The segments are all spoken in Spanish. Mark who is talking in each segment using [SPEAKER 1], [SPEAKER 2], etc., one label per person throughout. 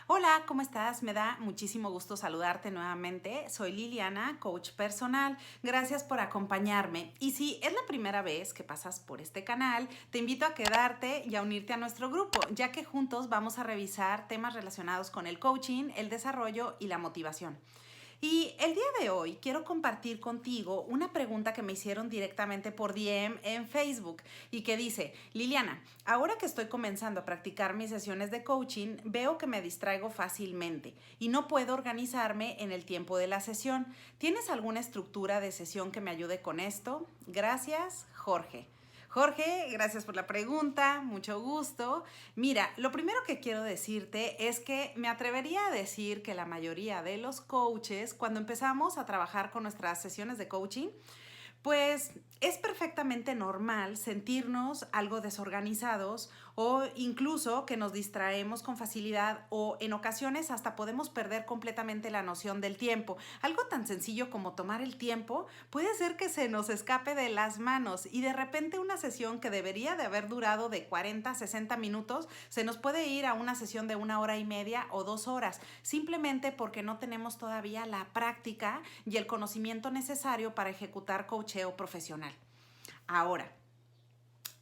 [SPEAKER 1] Hola, ¿cómo estás? Me da muchísimo gusto saludarte nuevamente. Soy Liliana, coach personal. Gracias por acompañarme. Y si es la primera vez que pasas por este canal, te invito a quedarte y a unirte a nuestro grupo, ya que juntos vamos a revisar temas relacionados con el coaching, el desarrollo y la motivación. Y el día de hoy quiero compartir contigo una pregunta que me hicieron directamente por DM en Facebook y que dice: Liliana, ahora que estoy comenzando a practicar mis sesiones de coaching, veo que me distraigo fácilmente y no puedo organizarme en el tiempo de la sesión. ¿Tienes alguna estructura de sesión que me ayude con esto? Gracias, Jorge. Jorge, gracias por la pregunta, mucho gusto. Mira, lo primero que quiero decirte es que me atrevería a decir que la mayoría de los coaches, cuando empezamos a trabajar con nuestras sesiones de coaching, pues es perfectamente normal sentirnos algo desorganizados o incluso que nos distraemos con facilidad o en ocasiones hasta podemos perder completamente la noción del tiempo. Algo tan sencillo como tomar el tiempo puede ser que se nos escape de las manos y de repente una sesión que debería de haber durado de 40 a 60 minutos se nos puede ir a una sesión de 1 hora y media o 2 horas, simplemente porque no tenemos todavía la práctica y el conocimiento necesario para ejecutar coacheo profesional. Ahora,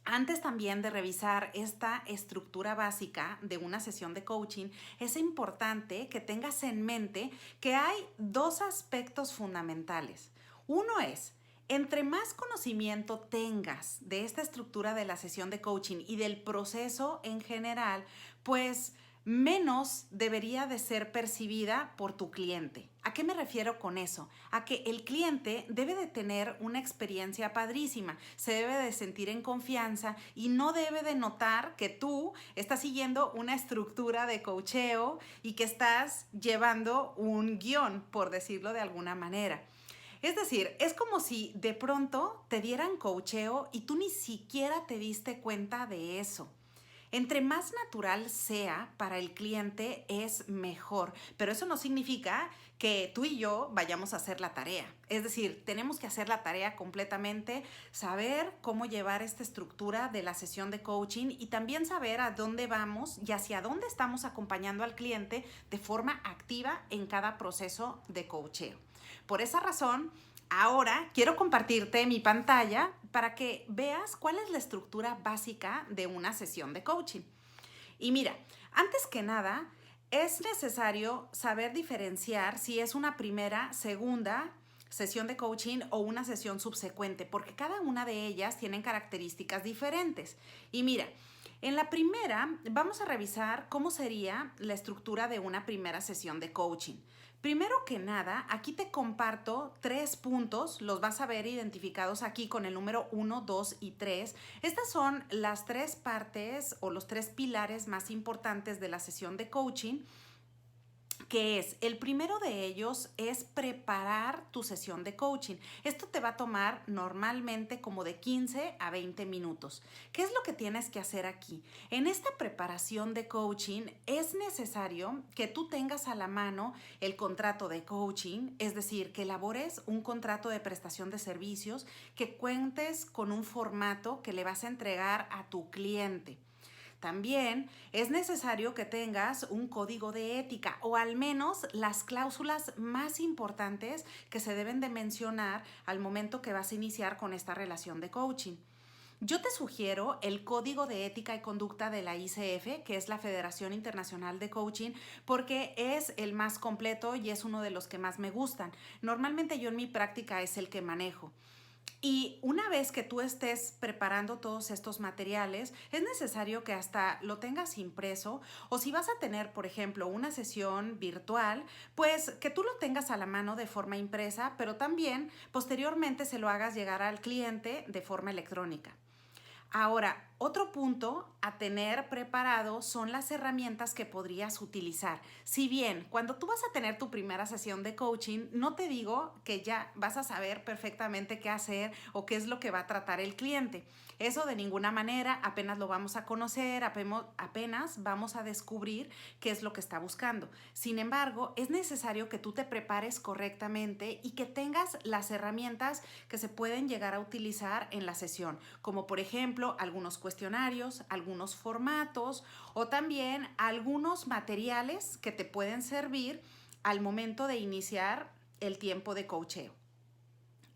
[SPEAKER 1] antes también de revisar esta estructura básica de una sesión de coaching, es importante que tengas en mente que hay dos aspectos fundamentales. Uno es, entre más conocimiento tengas de esta estructura de la sesión de coaching y del proceso en general, pues menos debería de ser percibida por tu cliente. ¿A qué me refiero con eso? A que el cliente debe de tener una experiencia padrísima, se debe de sentir en confianza y no debe de notar que tú estás siguiendo una estructura de coacheo y que estás llevando un guión, por decirlo de alguna manera. Es decir, es como si de pronto te dieran coacheo y tú ni siquiera te diste cuenta de eso. Entre más natural sea para el cliente es mejor, pero eso no significa que tú y yo vayamos a hacer la tarea. Es decir, tenemos que hacer la tarea completamente, saber cómo llevar esta estructura de la sesión de coaching y también saber a dónde vamos y hacia dónde estamos acompañando al cliente de forma activa en cada proceso de coacheo. Por esa razón, ahora quiero compartirte mi pantalla para que veas cuál es la estructura básica de una sesión de coaching. Y mira, antes que nada, es necesario saber diferenciar si es una primera, segunda sesión de coaching o una sesión subsecuente, porque cada una de ellas tienen características diferentes. Y mira, en la primera vamos a revisar cómo sería la estructura de una primera sesión de coaching. Primero que nada, aquí te comparto 3 puntos, los vas a ver identificados aquí con el número 1, 2 y 3. Estas son las 3 partes o los 3 pilares más importantes de la sesión de coaching, que es, el primero de ellos es preparar tu sesión de coaching. Esto te va a tomar normalmente como de 15 a 20 minutos. ¿Qué es lo que tienes que hacer aquí? En esta preparación de coaching es necesario que tú tengas a la mano el contrato de coaching, es decir, que elabores un contrato de prestación de servicios, que cuentes con un formato que le vas a entregar a tu cliente. También es necesario que tengas un código de ética o al menos las cláusulas más importantes que se deben de mencionar al momento que vas a iniciar con esta relación de coaching. Yo te sugiero el Código de Ética y Conducta de la ICF, que es la Federación Internacional de Coaching, porque es el más completo y es uno de los que más me gustan. Normalmente yo en mi práctica es el que manejo. Y una vez que tú estés preparando todos estos materiales, es necesario que hasta lo tengas impreso o si vas a tener, por ejemplo, una sesión virtual, pues que tú lo tengas a la mano de forma impresa, pero también posteriormente se lo hagas llegar al cliente de forma electrónica. Ahora, otro punto a tener preparado son las herramientas que podrías utilizar. Si bien cuando tú vas a tener tu primera sesión de coaching, no te digo que ya vas a saber perfectamente qué hacer o qué es lo que va a tratar el cliente. Eso de ninguna manera, apenas lo vamos a conocer, apenas vamos a descubrir qué es lo que está buscando. Sin embargo, es necesario que tú te prepares correctamente y que tengas las herramientas que se pueden llegar a utilizar en la sesión, como por ejemplo algunos cuestionarios, algunos formatos o también algunos materiales que te pueden servir al momento de iniciar el tiempo de coacheo.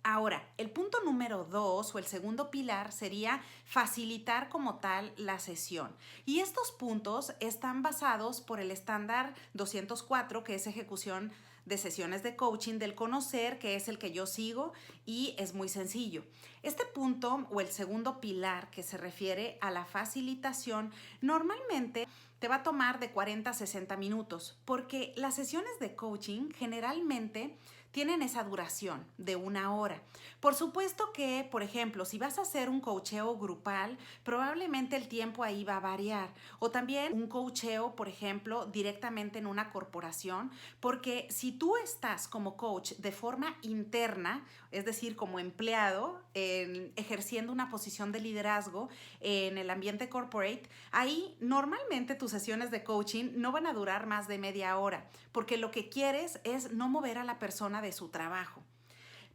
[SPEAKER 1] Ahora, el punto número 2 o el segundo pilar sería facilitar como tal la sesión. Y estos puntos están basados por el estándar 204, que es ejecución de sesiones de coaching del conocer, que es el que yo sigo y es muy sencillo. Este punto o el segundo pilar que se refiere a la facilitación normalmente te va a tomar de 40 a 60 minutos porque las sesiones de coaching generalmente tienen esa duración de 1 hora. Por supuesto que, por ejemplo, si vas a hacer un coacheo grupal, probablemente el tiempo ahí va a variar. O también un coacheo, por ejemplo, directamente en una corporación, porque si tú estás como coach de forma interna, es decir, como empleado, ejerciendo una posición de liderazgo en el ambiente corporate, ahí normalmente tus sesiones de coaching no van a durar más de media hora, porque lo que quieres es no mover a la persona de su trabajo.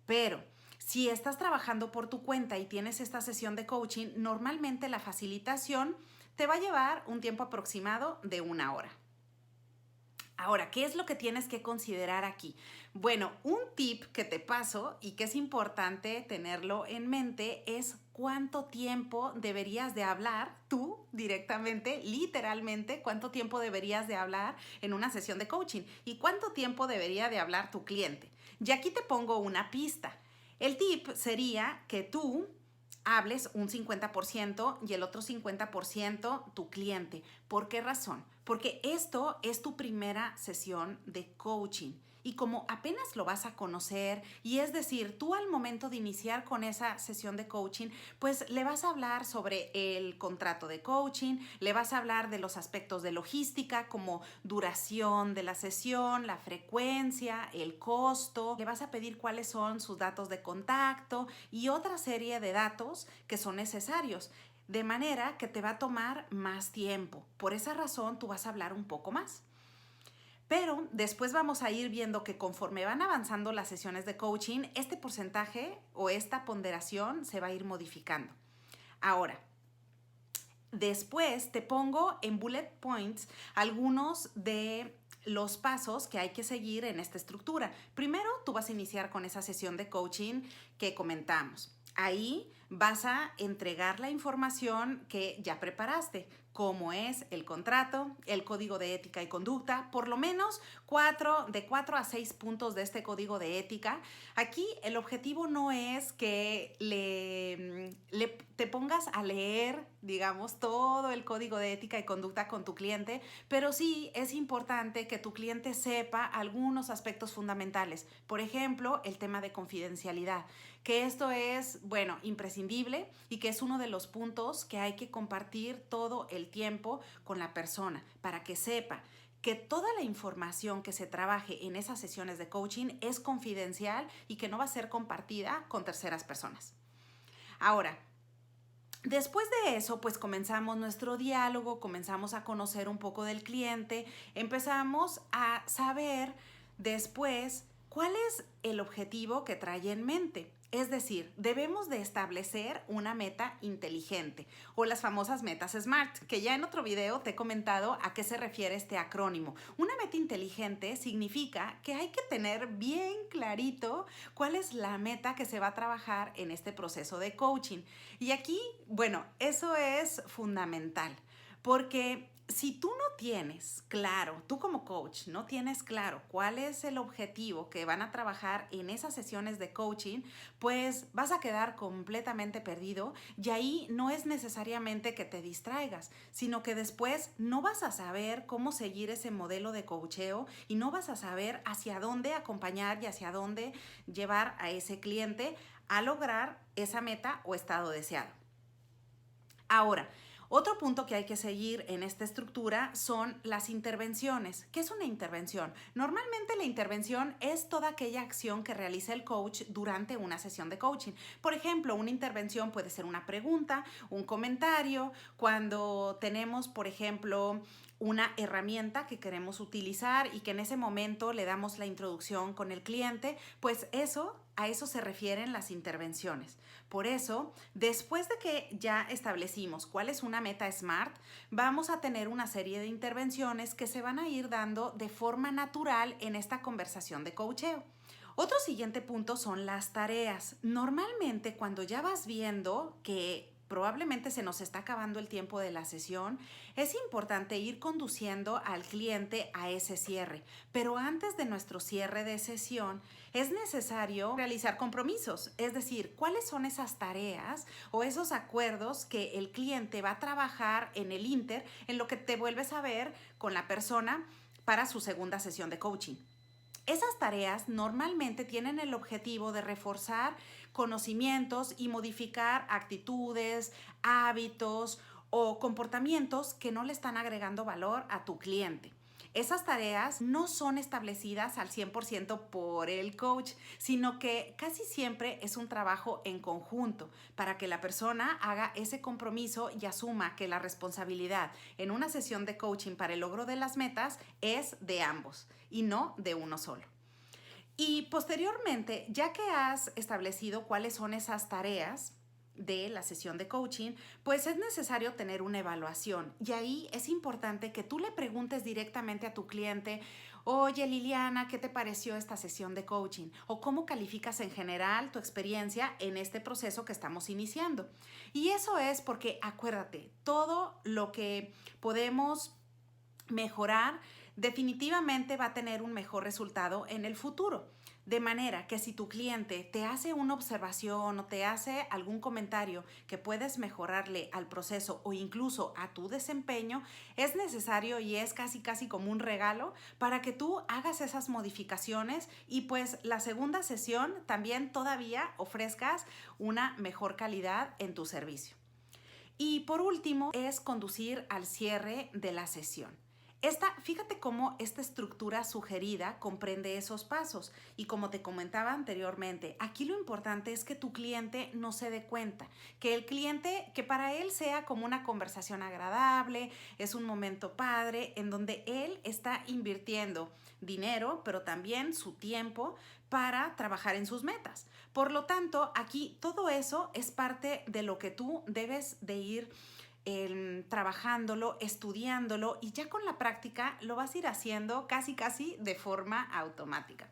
[SPEAKER 1] Pero si estás trabajando por tu cuenta y tienes esta sesión de coaching, normalmente la facilitación te va a llevar un tiempo aproximado de 1 hora. Ahora, ¿qué es lo que tienes que considerar aquí? Bueno, un tip que te paso y que es importante tenerlo en mente es cuánto tiempo deberías de hablar tú directamente, literalmente, cuánto tiempo deberías de hablar en una sesión de coaching y cuánto tiempo debería de hablar tu cliente. Y aquí te pongo una pista. El tip sería que tú hables un 50% y el otro 50% tu cliente. ¿Por qué razón? Porque esto es tu primera sesión de coaching y como apenas lo vas a conocer, y es decir, tú al momento de iniciar con esa sesión de coaching, pues le vas a hablar sobre el contrato de coaching, le vas a hablar de los aspectos de logística como duración de la sesión, la frecuencia, el costo, le vas a pedir cuáles son sus datos de contacto y otra serie de datos que son necesarios. De manera que te va a tomar más tiempo. Por esa razón, tú vas a hablar un poco más. Pero después vamos a ir viendo que conforme van avanzando las sesiones de coaching, este porcentaje o esta ponderación se va a ir modificando. Ahora, después te pongo en bullet points algunos de los pasos que hay que seguir en esta estructura. Primero, tú vas a iniciar con esa sesión de coaching que comentamos. Ahí vas a entregar la información que ya preparaste, como es el contrato, el código de ética y conducta, por lo menos de 4 a 6 puntos de este código de ética. Aquí el objetivo no es que te pongas a leer, digamos, todo el código de ética y conducta con tu cliente, pero sí es importante que tu cliente sepa algunos aspectos fundamentales. Por ejemplo, el tema de confidencialidad, que esto es, bueno, imprescindible y que es uno de los puntos que hay que compartir todo el tiempo con la persona para que sepa que toda la información que se trabaje en esas sesiones de coaching es confidencial y que no va a ser compartida con terceras personas. Ahora, después de eso, pues comenzamos nuestro diálogo, comenzamos a conocer un poco del cliente, empezamos a saber después cuál es el objetivo que trae en mente. Es decir, debemos de establecer una meta inteligente o las famosas metas SMART, que ya en otro video te he comentado a qué se refiere este acrónimo. Una meta inteligente significa que hay que tener bien clarito cuál es la meta que se va a trabajar en este proceso de coaching. Y aquí, bueno, eso es fundamental, porque si tú no tienes claro, tú como coach no tienes claro cuál es el objetivo que van a trabajar en esas sesiones de coaching, pues vas a quedar completamente perdido y ahí no es necesariamente que te distraigas, sino que después no vas a saber cómo seguir ese modelo de coacheo y no vas a saber hacia dónde acompañar y hacia dónde llevar a ese cliente a lograr esa meta o estado deseado. Ahora, otro punto que hay que seguir en esta estructura son las intervenciones. ¿Qué es una intervención? Normalmente la intervención es toda aquella acción que realiza el coach durante una sesión de coaching. Por ejemplo, una intervención puede ser una pregunta, un comentario, cuando tenemos, por ejemplo, una herramienta que queremos utilizar y que en ese momento le damos la introducción con el cliente, pues a eso se refieren las intervenciones. Por eso, después de que ya establecimos cuál es una meta SMART, vamos a tener una serie de intervenciones que se van a ir dando de forma natural en esta conversación de coacheo. Otro siguiente punto son las tareas. Normalmente cuando ya vas viendo que probablemente se nos está acabando el tiempo de la sesión, es importante ir conduciendo al cliente a ese cierre. Pero antes de nuestro cierre de sesión, es necesario realizar compromisos, es decir, cuáles son esas tareas o esos acuerdos que el cliente va a trabajar en el inter, en lo que te vuelves a ver con la persona para su segunda sesión de coaching. Esas tareas normalmente tienen el objetivo de reforzar conocimientos y modificar actitudes, hábitos o comportamientos que no le están agregando valor a tu cliente. Esas tareas no son establecidas al 100% por el coach, sino que casi siempre es un trabajo en conjunto para que la persona haga ese compromiso y asuma que la responsabilidad en una sesión de coaching para el logro de las metas es de ambos y no de uno solo. Y posteriormente, ya que has establecido cuáles son esas tareas de la sesión de coaching, pues es necesario tener una evaluación. Y ahí es importante que tú le preguntes directamente a tu cliente: oye, Liliana, ¿qué te pareció esta sesión de coaching? O cómo calificas en general tu experiencia en este proceso que estamos iniciando. Y eso es porque, acuérdate, todo lo que podemos mejorar definitivamente va a tener un mejor resultado en el futuro. De manera que si tu cliente te hace una observación o te hace algún comentario que puedes mejorarle al proceso o incluso a tu desempeño, es necesario y es casi como un regalo para que tú hagas esas modificaciones y pues la segunda sesión también todavía ofrezcas una mejor calidad en tu servicio. Y por último es conducir al cierre de la sesión. Fíjate cómo esta estructura sugerida comprende esos pasos y como te comentaba anteriormente, aquí lo importante es que tu cliente no se dé cuenta, que para él sea como una conversación agradable, es un momento padre en donde él está invirtiendo dinero, pero también su tiempo para trabajar en sus metas. Por lo tanto, aquí todo eso es parte de lo que tú debes de ir trabajándolo, estudiándolo y ya con la práctica lo vas a ir haciendo casi de forma automática.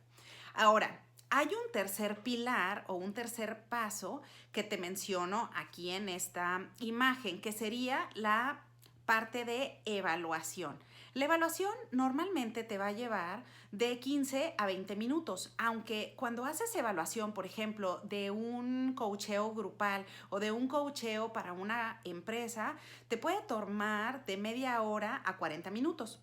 [SPEAKER 1] Ahora, hay un tercer pilar o un tercer paso que te menciono aquí en esta imagen, que sería la parte de evaluación. La evaluación normalmente te va a llevar de 15 a 20 minutos, aunque cuando haces evaluación, por ejemplo, de un coacheo grupal o de un coacheo para una empresa, te puede tomar de media hora a 40 minutos.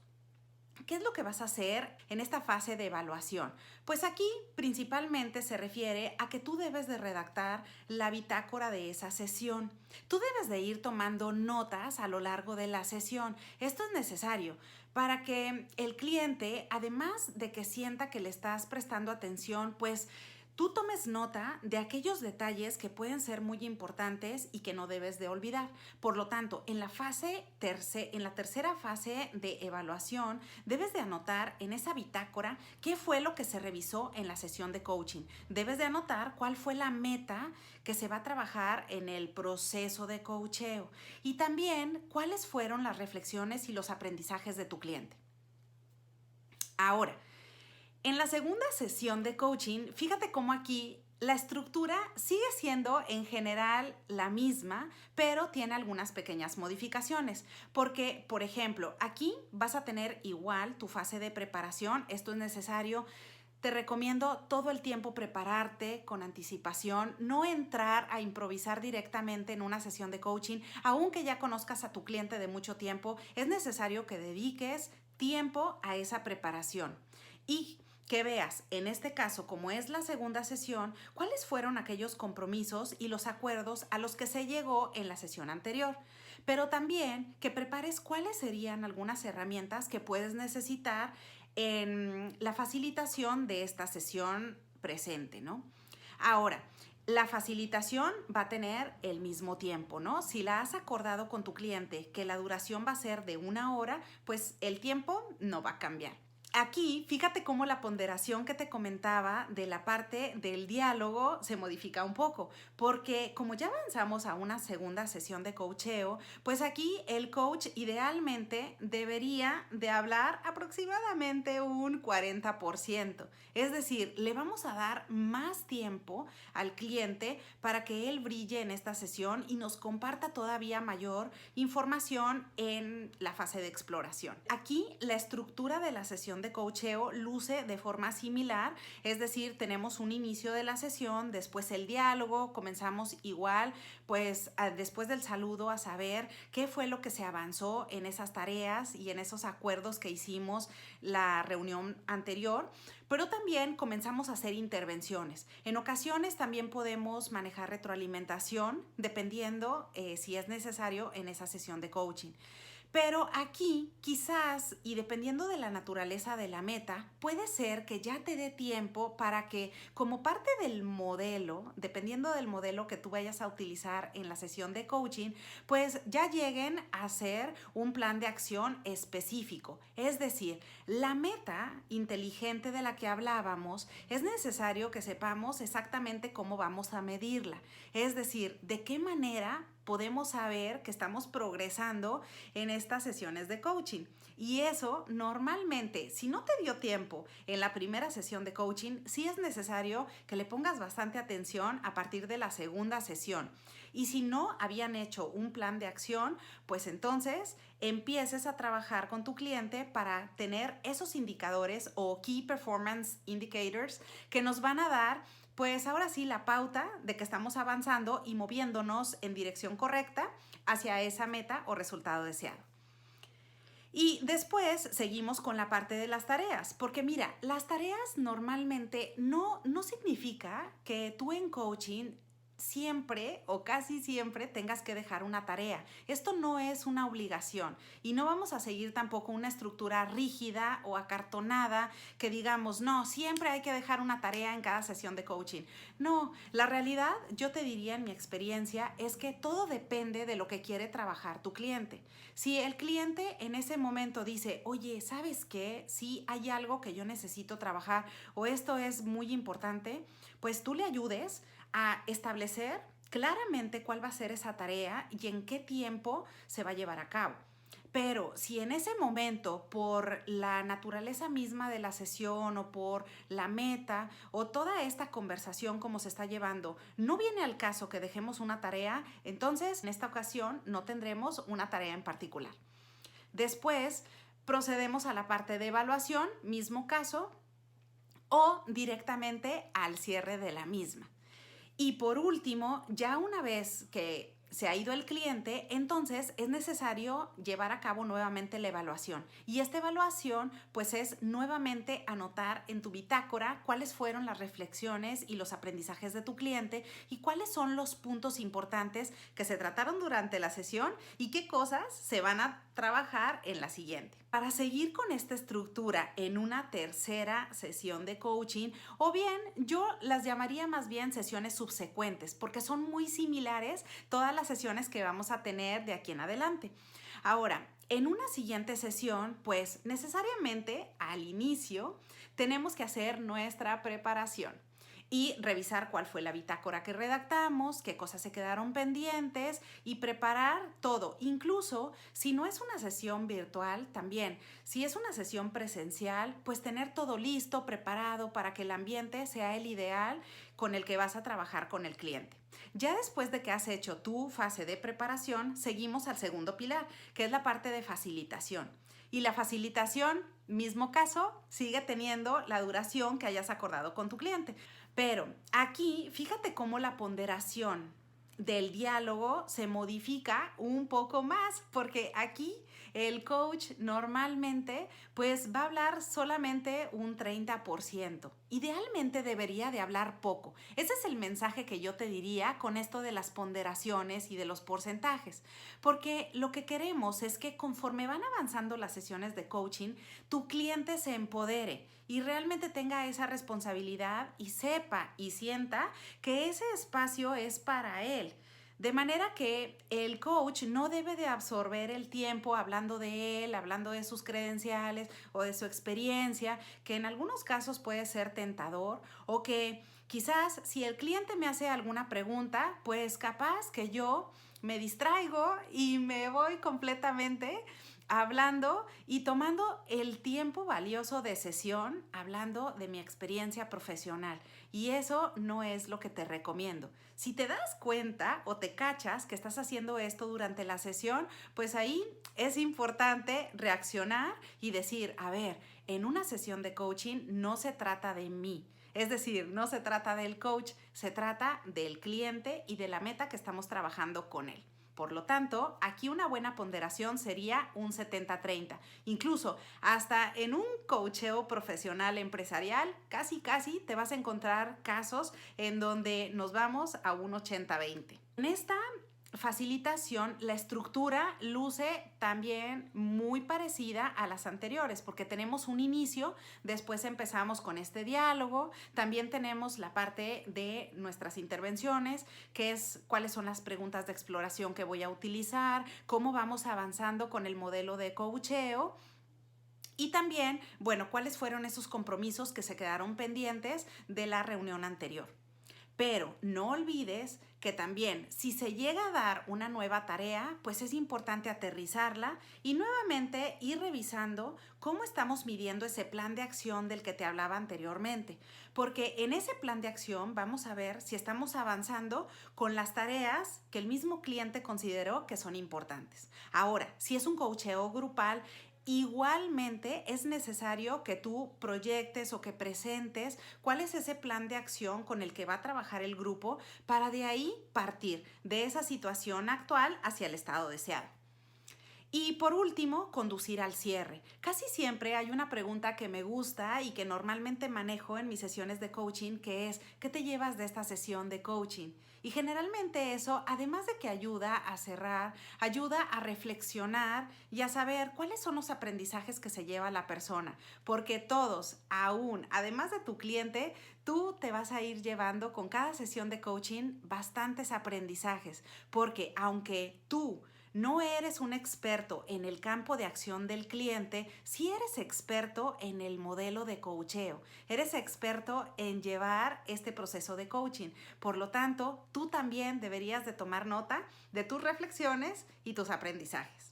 [SPEAKER 1] ¿Qué es lo que vas a hacer en esta fase de evaluación? Pues aquí principalmente se refiere a que tú debes de redactar la bitácora de esa sesión. Tú debes de ir tomando notas a lo largo de la sesión. Esto es necesario para que el cliente, además de que sienta que le estás prestando atención, pues tú tomes nota de aquellos detalles que pueden ser muy importantes y que no debes de olvidar. Por lo tanto, en la tercera fase de evaluación, debes de anotar en esa bitácora qué fue lo que se revisó en la sesión de coaching. Debes de anotar cuál fue la meta que se va a trabajar en el proceso de coacheo y también cuáles fueron las reflexiones y los aprendizajes de tu cliente. Ahora, en la segunda sesión de coaching, fíjate cómo aquí la estructura sigue siendo en general la misma, pero tiene algunas pequeñas modificaciones. Porque, por ejemplo, aquí vas a tener igual tu fase de preparación. Esto es necesario. Te recomiendo todo el tiempo prepararte con anticipación, no entrar a improvisar directamente en una sesión de coaching, aunque ya conozcas a tu cliente de mucho tiempo. Es necesario que dediques tiempo a esa preparación y que veas, en este caso, como es la segunda sesión, cuáles fueron aquellos compromisos y los acuerdos a los que se llegó en la sesión anterior. Pero también que prepares cuáles serían algunas herramientas que puedes necesitar en la facilitación de esta sesión presente, ¿no? Ahora, La facilitación va a tener el mismo tiempo, ¿no? Si la has acordado con tu cliente que la duración va a ser de 1 hora, pues el tiempo no va a cambiar. Aquí, fíjate cómo la ponderación que te comentaba de la parte del diálogo se modifica un poco, porque como ya avanzamos a una segunda sesión de coacheo, pues aquí el coach idealmente debería de hablar aproximadamente un 40%. Es decir, le vamos a dar más tiempo al cliente para que él brille en esta sesión y nos comparta todavía mayor información en la fase de exploración. Aquí la estructura de la sesión de coacheo luce de forma similar, es decir, tenemos un inicio de la sesión, después el diálogo, comenzamos igual, pues después del saludo a saber qué fue lo que se avanzó en esas tareas y en esos acuerdos que hicimos la reunión anterior, pero también comenzamos a hacer intervenciones. En ocasiones también podemos manejar retroalimentación dependiendo si es necesario en esa sesión de coaching. Pero aquí quizás, y dependiendo de la naturaleza de la meta, puede ser que ya te dé tiempo para que como parte del modelo, dependiendo del modelo que tú vayas a utilizar en la sesión de coaching, pues ya lleguen a hacer un plan de acción específico. Es decir, la meta inteligente de la que hablábamos, es necesario que sepamos exactamente cómo vamos a medirla. Es decir, de qué manera podemos saber que estamos progresando en estas sesiones de coaching. Y eso normalmente, si no te dio tiempo en la primera sesión de coaching, sí es necesario que le pongas bastante atención a partir de la segunda sesión. Y si no habían hecho un plan de acción, pues entonces empieces a trabajar con tu cliente para tener esos indicadores o Key Performance Indicators que nos van a dar pues ahora sí la pauta de que estamos avanzando y moviéndonos en dirección correcta hacia esa meta o resultado deseado. Y después seguimos con la parte de las tareas, porque mira, las tareas normalmente no significa que tú en coaching siempre o casi siempre tengas que dejar una tarea. Esto no es una obligación y no vamos a seguir tampoco una estructura rígida o acartonada que digamos, no, siempre hay que dejar una tarea en cada sesión de coaching. No, la realidad, yo te diría en mi experiencia, es que todo depende de lo que quiere trabajar tu cliente. Si el cliente en ese momento dice, oye, ¿sabes qué? Sí, hay algo que yo necesito trabajar o esto es muy importante, pues tú le ayudes a establecer claramente cuál va a ser esa tarea y en qué tiempo se va a llevar a cabo. Pero si en ese momento, por la naturaleza misma de la sesión o por la meta o toda esta conversación como se está llevando, no viene al caso que dejemos una tarea, entonces en esta ocasión no tendremos una tarea en particular. Después procedemos a la parte de evaluación, mismo caso, o directamente al cierre de la misma. Y por último, ya una vez que se ha ido el cliente, entonces es necesario llevar a cabo nuevamente la evaluación. Y esta evaluación pues es nuevamente anotar en tu bitácora cuáles fueron las reflexiones y los aprendizajes de tu cliente y cuáles son los puntos importantes que se trataron durante la sesión y qué cosas se van a trabajar en la siguiente. Para seguir con esta estructura en una tercera sesión de coaching, o bien yo las llamaría más bien sesiones subsecuentes, porque son muy similares todas las sesiones que vamos a tener de aquí en adelante. Ahora, en una siguiente sesión, pues necesariamente al inicio tenemos que hacer nuestra preparación y revisar cuál fue la bitácora que redactamos, qué cosas se quedaron pendientes y preparar todo. Incluso si no es una sesión virtual, también si es una sesión presencial, pues tener todo listo, preparado para que el ambiente sea el ideal con el que vas a trabajar con el cliente. Ya después de que has hecho tu fase de preparación, seguimos al segundo pilar, que es la parte de facilitación. Y la facilitación, mismo caso, sigue teniendo la duración que hayas acordado con tu cliente. Pero aquí, fíjate cómo la ponderación del diálogo se modifica un poco más, porque aquí el coach normalmente pues va a hablar solamente un 30%. Idealmente debería de hablar poco. Ese es el mensaje que yo te diría con esto de las ponderaciones y de los porcentajes, porque lo que queremos es que conforme van avanzando las sesiones de coaching, tu cliente se empodere y realmente tenga esa responsabilidad y sepa y sienta que ese espacio es para él. De manera que el coach no debe de absorber el tiempo hablando de él, hablando de sus credenciales o de su experiencia, que en algunos casos puede ser tentador, o que quizás si el cliente me hace alguna pregunta, pues capaz que yo me distraigo y me voy completamente hablando y tomando el tiempo valioso de sesión, hablando de mi experiencia profesional. Y eso no es lo que te recomiendo. Si te das cuenta o te cachas que estás haciendo esto durante la sesión, pues ahí es importante reaccionar y decir, a ver, en una sesión de coaching no se trata de mí. Es decir, no se trata del coach, se trata del cliente y de la meta que estamos trabajando con él. Por lo tanto, aquí una buena ponderación sería un 70-30. Incluso hasta en un coacheo profesional empresarial, casi te vas a encontrar casos en donde nos vamos a un 80-20. En esta facilitación, la estructura luce también muy parecida a las anteriores, porque tenemos un inicio, después empezamos con este diálogo, también tenemos la parte de nuestras intervenciones, que es cuáles son las preguntas de exploración que voy a utilizar, cómo vamos avanzando con el modelo de coacheo. Y también, bueno, cuáles fueron esos compromisos que se quedaron pendientes de la reunión anterior. Pero no olvides que también si se llega a dar una nueva tarea, pues es importante aterrizarla y nuevamente ir revisando cómo estamos midiendo ese plan de acción del que te hablaba anteriormente. Porque en ese plan de acción vamos a ver si estamos avanzando con las tareas que el mismo cliente consideró que son importantes. Ahora, si es un coacheo grupal, igualmente es necesario que tú proyectes o que presentes cuál es ese plan de acción con el que va a trabajar el grupo para de ahí partir de esa situación actual hacia el estado deseado. Y por último, conducir al cierre. Casi siempre hay una pregunta que me gusta y que normalmente manejo en mis sesiones de coaching, que es, ¿qué te llevas de esta sesión de coaching? Y generalmente eso, además de que ayuda a cerrar, ayuda a reflexionar y a saber cuáles son los aprendizajes que se lleva la persona. Porque todos, aún, además de tu cliente, tú te vas a ir llevando con cada sesión de coaching bastantes aprendizajes. Porque aunque tú no eres un experto en el campo de acción del cliente, sí eres experto en el modelo de coacheo, eres experto en llevar este proceso de coaching. Por lo tanto, tú también deberías de tomar nota de tus reflexiones y tus aprendizajes.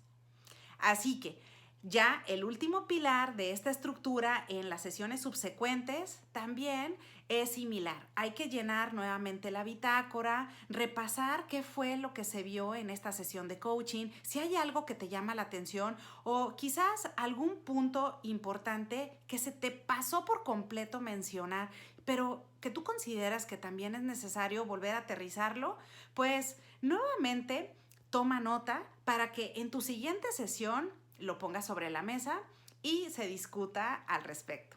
[SPEAKER 1] Así que ya el último pilar de esta estructura en las sesiones subsecuentes también es similar. Hay que llenar nuevamente la bitácora, repasar qué fue lo que se vio en esta sesión de coaching, si hay algo que te llama la atención o quizás algún punto importante que se te pasó por completo mencionar, pero que tú consideras que también es necesario volver a aterrizarlo, pues nuevamente toma nota para que en tu siguiente sesión lo pongas sobre la mesa y se discuta al respecto.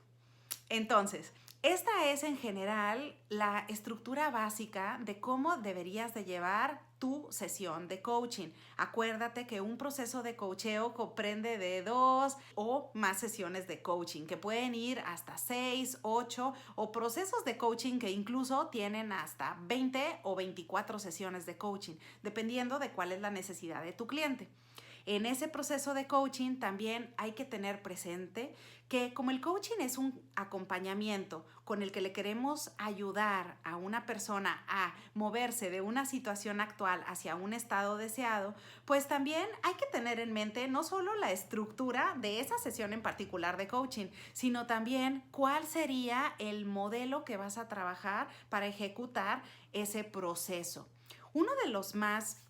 [SPEAKER 1] Entonces, esta es en general la estructura básica de cómo deberías de llevar tu sesión de coaching. Acuérdate que un proceso de coacheo comprende de 2 o más sesiones de coaching, que pueden ir hasta 6, 8 o procesos de coaching que incluso tienen hasta 20 o 24 sesiones de coaching, dependiendo de cuál es la necesidad de tu cliente. En ese proceso de coaching también hay que tener presente que como el coaching es un acompañamiento con el que le queremos ayudar a una persona a moverse de una situación actual hacia un estado deseado, pues también hay que tener en mente no solo la estructura de esa sesión en particular de coaching, sino también cuál sería el modelo que vas a trabajar para ejecutar ese proceso. Uno de los más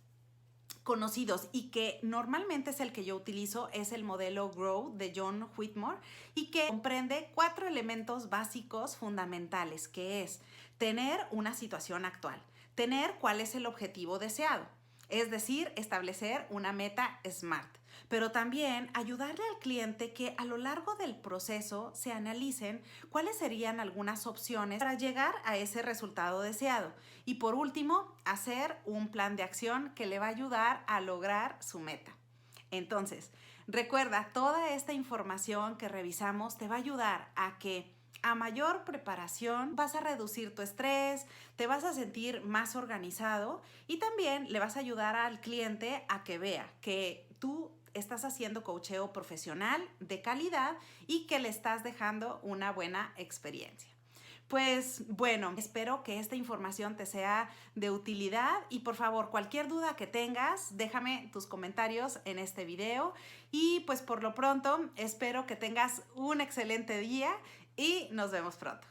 [SPEAKER 1] conocidos y que normalmente es el que yo utilizo es el modelo Grow de John Whitmore y que comprende 4 elementos básicos fundamentales, que es tener una situación actual, tener cuál es el objetivo deseado, es decir, establecer una meta SMART. pero también ayudarle al cliente que a lo largo del proceso se analicen cuáles serían algunas opciones para llegar a ese resultado deseado. Y por último, hacer un plan de acción que le va a ayudar a lograr su meta. Entonces, recuerda, toda esta información que revisamos te va a ayudar a que a mayor preparación vas a reducir tu estrés, te vas a sentir más organizado y también le vas a ayudar al cliente a que vea que tú estás haciendo coacheo profesional de calidad y que le estás dejando una buena experiencia. Pues bueno, espero que esta información te sea de utilidad y por favor, cualquier duda que tengas, déjame tus comentarios en este video y pues por lo pronto espero que tengas un excelente día y nos vemos pronto.